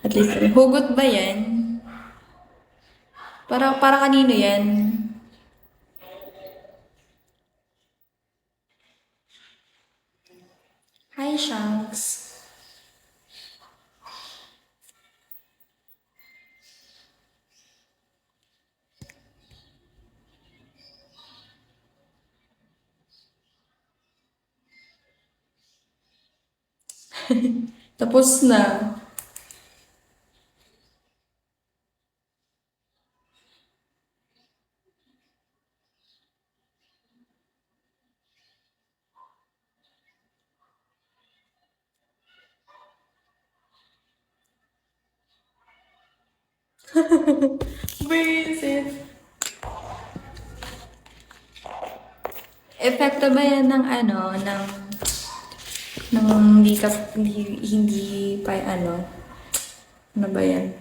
At least, hugot ba yan? Para kanino yan? Hi, Shanks. Tapos na. Visit. Epekto ba yan ng ano, ng hindi pa ano ba yan?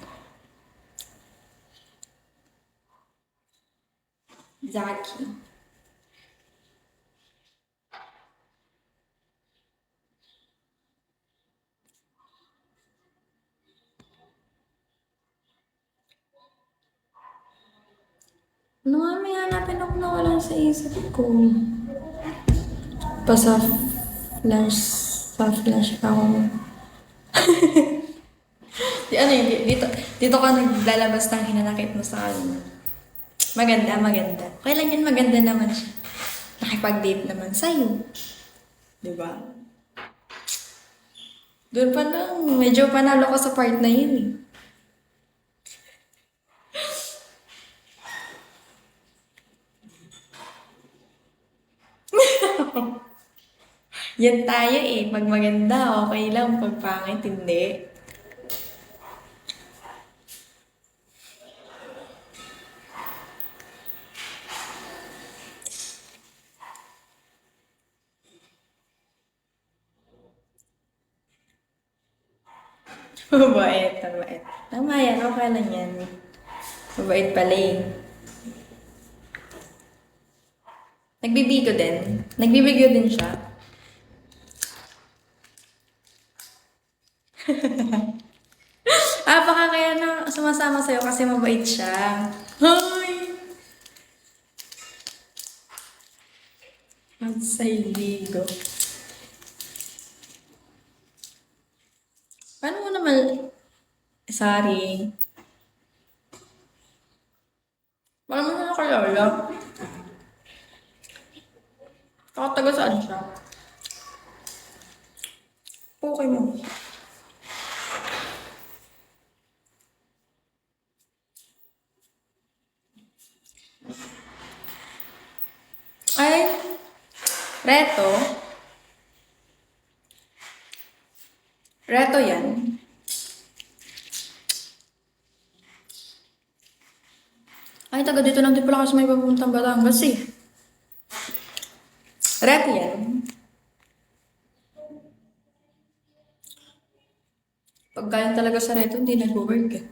Zaki. Ano nga may hanapin ako na wala sa isip ko. Pa flash, sa flash ako. Ano yun, dito ka naglalabas ng hinanakit mo sa kanya. Maganda, maganda. Okay lang yan, maganda naman siya. Nakipag-date naman sa'yo. Diba? Doon pa lang, medyo panalo ka sa part na yun eh. Yan tayo eh. Pag maganda, okay lang. Pag pangit, hindi. Mabait, mabait. Tama yan, okay lang yan. Mabait pala eh. Nagbibigo din. Nagbibigo din siya. Baka kaya na sumasama sa'yo kasi mabait siya. Hoy! Magsayligo. Paano mo naman... Sorry. Paano mo na nakalala? Taga saan siya? Okay mo. Ay, Reto. Reto yan. Ay, taga dito lang din pala kasi may papuntang Batangas eh. Reto yan. Pag galing talaga sa Reto, hindi nag-work eh.